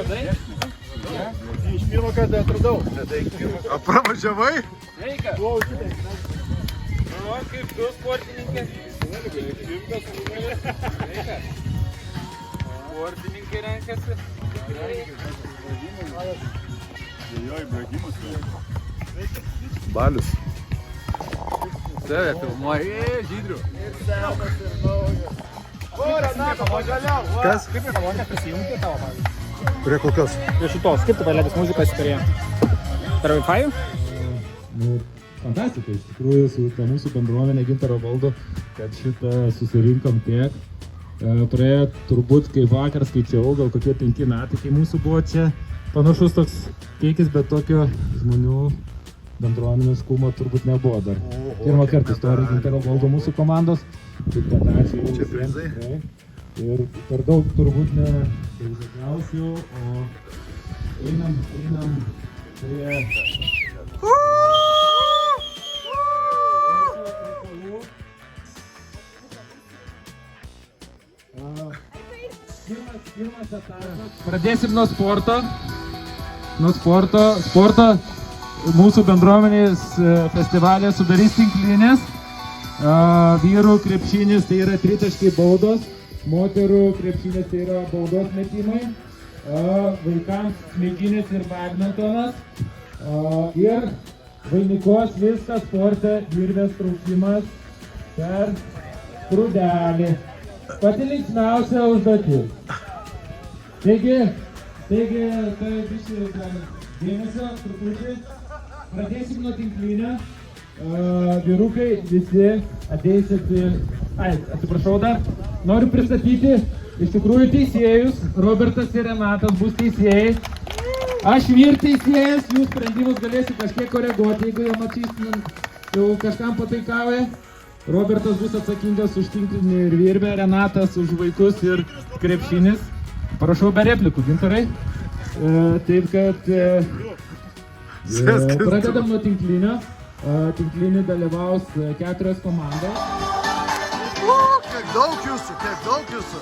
Iš pirmo kartą atradau. A pravažiavai? Sveika. O, kaip tu sportininkė? Sveika. Sportininkai renkasi. Balius. Save filmuoji, Žydriu. Ir senas, ir naujas. O, Renata, pagaliau. Kas? Kaip į malonę prisijungti tavo, pavyzdžiui? Prie kokios? Prie šitos, kaip tu paleidęs muzikas prie... Per Wi-Fi? Nu, fantastika, iš tikrųjų, su ta mūsų bendruomenė Gintaro valdo, kad šitą susirinkom tiek. Praėjo turbūt, kaip vakar skaičiau, gal kokie 5 metai, kai mūsų buvo čia panašus toks kiekis, bet tokio žmonių bendruomenės kūmo turbūt nebuvo dar. Pirmą kartą istorija Gintaro valdo mūsų komandos. Taip pat ačiū jums Čia visiems. prizai? Tikrai. Ir per daug turbūt ne visokiausių, o einam prie... Pirmas etapas. Pradėsim nuo sporto. Sporto mūsų bendruomenės festivalė sudarys tinklinės. Vyrų krepšinis tai yra tritaškiai baudos. Moterų krepšinis tai yra baudos metimai. Vaikams smeginis ir badmintonas. Ir vainikuos viską sporte virvės traukimas per prūdelį. Pati linksmiausia užduotis. Taigi, tai biškai dėmesio, truputį. Pradėsim nuo tinklinio. Vyrukai visi ateisit ir... Atsiprašau dar. Noriu pristatyti iš tikrųjų teisėjus. Robertas ir Renatas bus teisėjai. Aš vyr teisėjas, jų sprendimus galėsiu kažkiek koreguoti, jeigu jau matysim, jau kažkam pataikauja. Robertas bus atsakingas už tinklinį ir virvę, Renatas už vaikus ir krepšinis. Prašau be replikų, Gintarai. Taip kad pradedam nuo tinklinio. Tinklinį dalyvaus 4 komandos. Kiek daug jūsų, kiek daug jūsų.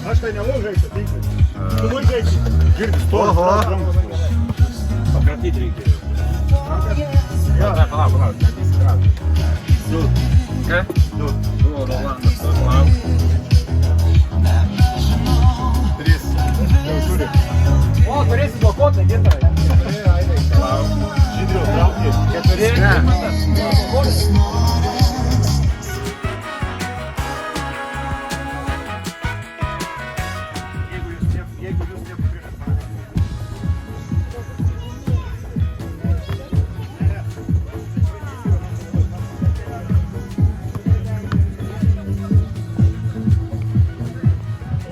Aš tai nelaužu žaisti, tinklai. Tu man žaisti. Girdi, stovi. Oho. Pakratyti reikėjo. Palauk. Du. Ką? Du. Rolandas, palauk. 3. Jau turi. O, turėsi blokuotą, Gintarai. Palauk. Žydriau, traukti. 4. Ne.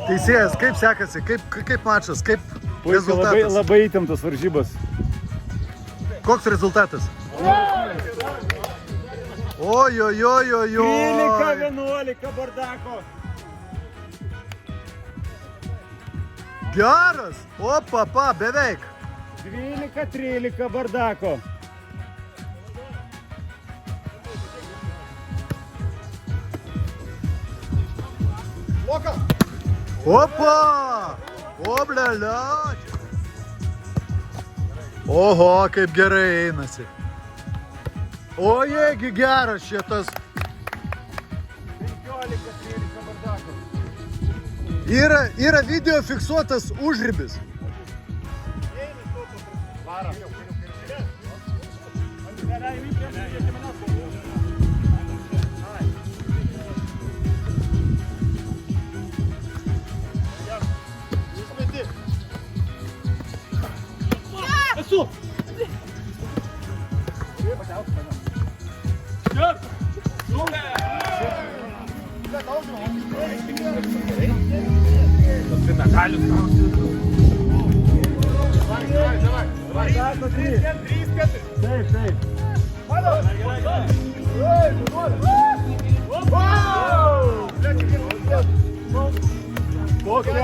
Teisėjas, kaip sekasi, kaip mačas, kaip Labai, rezultatas? labai įtemptas varžybas. Koks rezultatas? Ojojojojoj. 13-11 bardako. Geras. Opa, beveik. 12-13 bardako. Opa! Oblelio! Oho, kaip gerai einasi. O jėgi geras šitas. 15-13 bardako. Yra video fiksuotas užribis. Esu! Medalius gausi. Bardako 3. Taip. Po 4.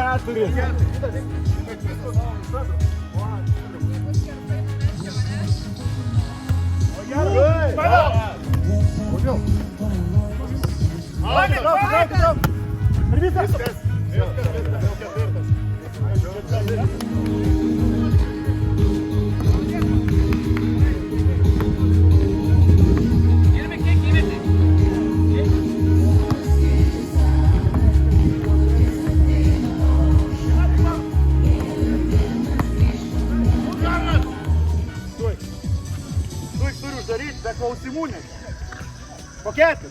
Turi uždaryti, be klausimų net. Po 4.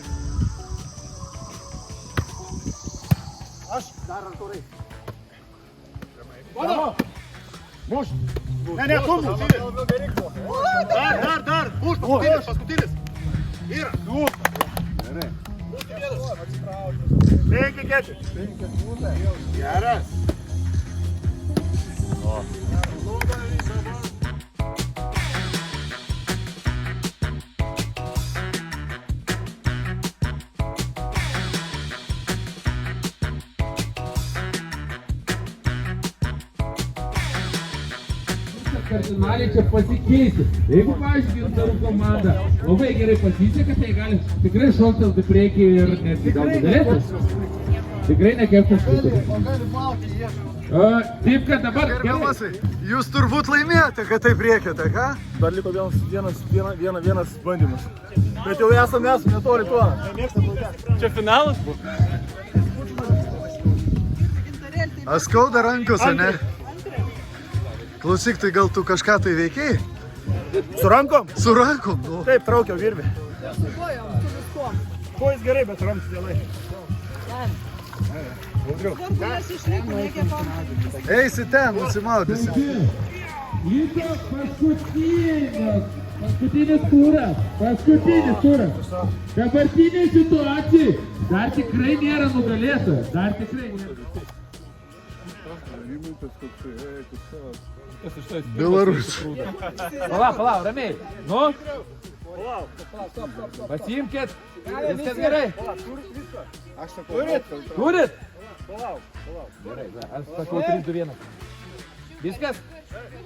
Aš dar Artūrai. Vado! Muš! Ne, tu muš! Dar! Muš, paskutinis! Yra! Gerai. 5-4. Geras. Kardinaliai čia pasikeisti. Jeigu, pavyzdžiui, gintarų komanda labai gerai pasiseka, tai gali tikrai šoktelti priekį ir netgi gal nugalėti. Tikrai nekeptas priekį. Taip, kad dabar... Gerbiamasai, jūs turbūt laimėjote, kad taip rėkėte, ką? Dar liko vienas bandymas. Bet jau esame netoli tuo. Čia finalas buvo. A skauda rankose, ne? Klausyk, tai gal tu kažką tai veikiai? Su rankom? Su rankom, nu. Taip, traukiau virvį. Su kojom, su viskom. Kojas gerai, bet rankas vėlai. Svarbu jas išliko, reikia pamatyti. Eisi ten, nusimaudysi. Liko paskutinis turas. Dabartinė situacija. Dar tikrai nėra nugalėtojas. Belarus. Palauk, ramiai. Nu? Pasiimkit. Viskas gerai. Turit? Gerai, aš sakau 3-2-1. Viskas?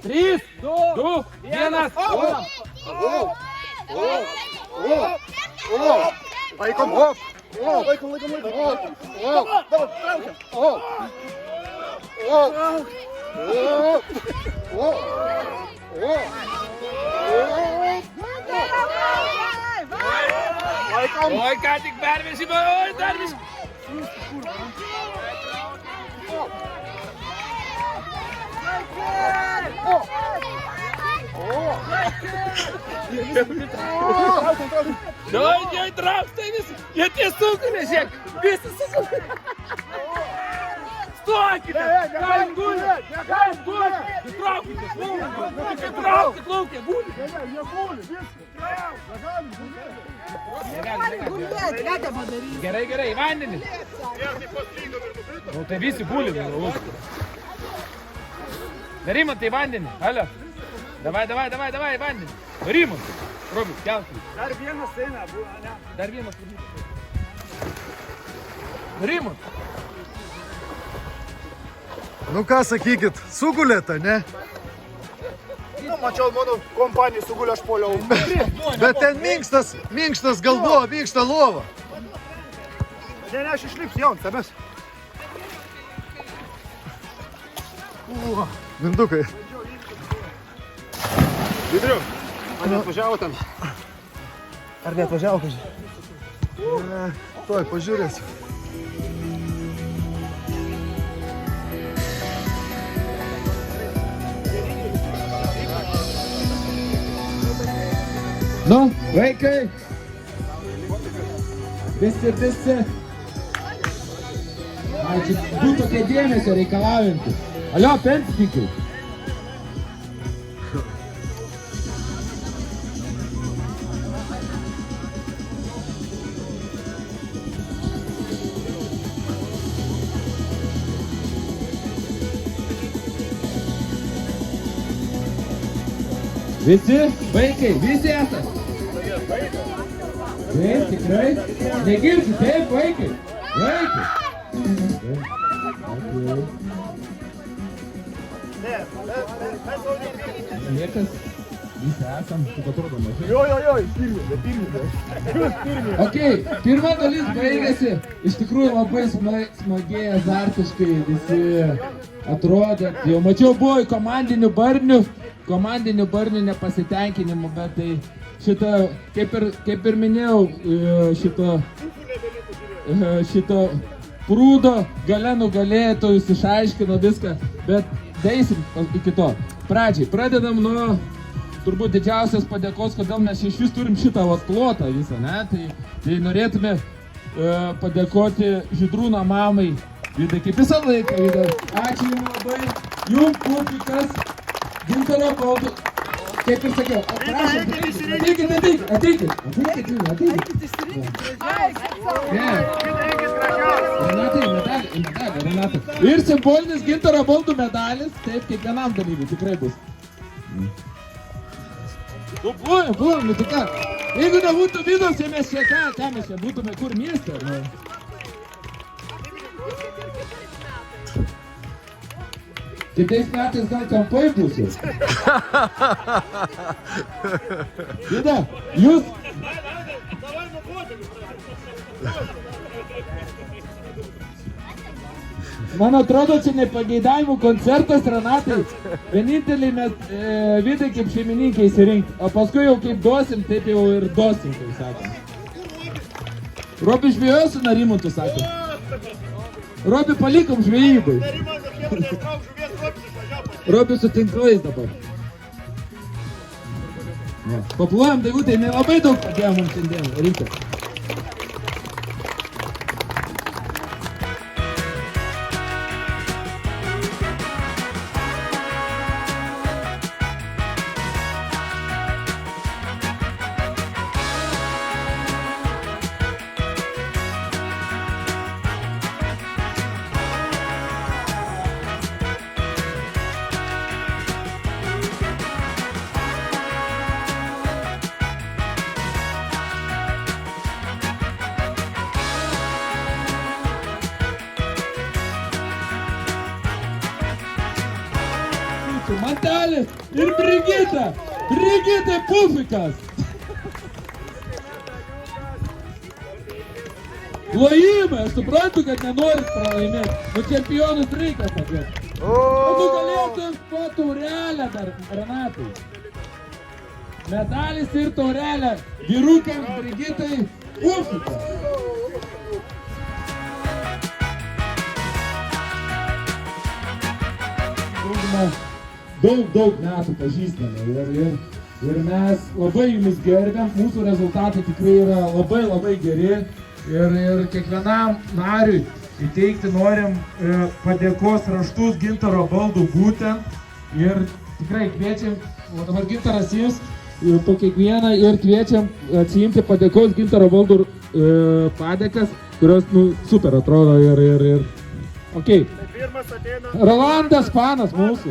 3, 2, 1. Laikom. Oi, ką tik pervėsime, dar vis. Jie trauks, tai visi, jie sukuria, žiūrėk, visi sukuria. Stokite, galim gulti, įtraukite, laukia, gulti. Gerai, į vandenį. Nu, tai visi guli. Narimantai, į vandenį, alio. Davai, į vandenį. Narimantai, Robis, kelkime. Dar vienas eina, ne? Dar vienas. Narimantai. Nu ką sakykit, sugulėte, ne? Nu, mačiau, mano kompanijai sugulė, aš poliau. Bet ten minkštas galvo, minkšta lova. Ne, aš išlips jau, tabes. Mindukai. Vidriu, ar neatvažiavo ten? Ar neatvažiavo, kažkai? Tuoj, pažiūrėsiu. Nu, vaikai. Visi. Ačiū, du tokie dėmesio reikalaujantys. Alio, pensininkai. Visi, vaikai, visi esat. Taip, tikrai. Negirsi, taip, vaikai. Vaikai. Okay. Niekas, visi esam, kaip atrodo mažai. Jo, pirmi. Ok, pirma dalis baigėsi. Iš tikrųjų labai smagiai, azartiškai visi atrodė. Jau mačiau, buvo į komandinių barnių nepasitenkinimų, bet tai šitą, kaip ir minėjau, šito prūdo gale nugalėtojus išaiškino viską, bet deisim iki to. Pradžiai, pradedam nuo turbūt didžiausias padėkos, kodėl mes iš vis turim šitą plotą visą, ne? Tai norėtume padėkoti Žydrūno mamai. Vidai, kaip visą laiką, Vidai. Ačiū jums labai. Jums puikas. Gintaro baldų. Kaip ir sakiau, prašom, ateikit. Renatai. Ir simbolinis Gintaro baldų medalis, taip, kiekvienam dalyviui tikrai bus. Buvom, tai ką? Jeigu nebūtų Vidos, tai mes čia ką mes čia būtume kur mieste, ne? Kitais metais gal kampai būsiu. Vida, jūs... Man atrodo, čia nepageidavimų koncertas, Renatai. Vieninteliai mes Vidai kaip šeimininkai įsirinkti, o paskui jau kaip duosim, taip jau ir duosim, kaip sakom. Robi žvėjojo su Narimantu, sakom. Robi palikom žvėjybai. Robi su tinklais dabar. Paplojam Daivutė, jinai labai daug padėjo mums šiandien, reikia. Mantelis ir Brigita Pufikas. Lojimai, aš suprantu, kad nenorit pralaimėti, nu čempionus reikia padėti. Nugalėtum po taurelę dar, Renatai. Medalis ir taurelė vyrukams Brigitai Pufikas. Daug metų pažįstame ir mes labai jumis gerbiam, mūsų rezultatai tikrai yra labai geri ir kiekvienam nariui įteikti norim padėkos raštus Gintaro baldų būtent ir tikrai kviečiam, o dabar Gintaras jums po kiekvieną ir kviečiam atsiimti padėkos Gintaro baldų padėkas, kurios super atrodo ir ok. Rolandas fanas mūsų.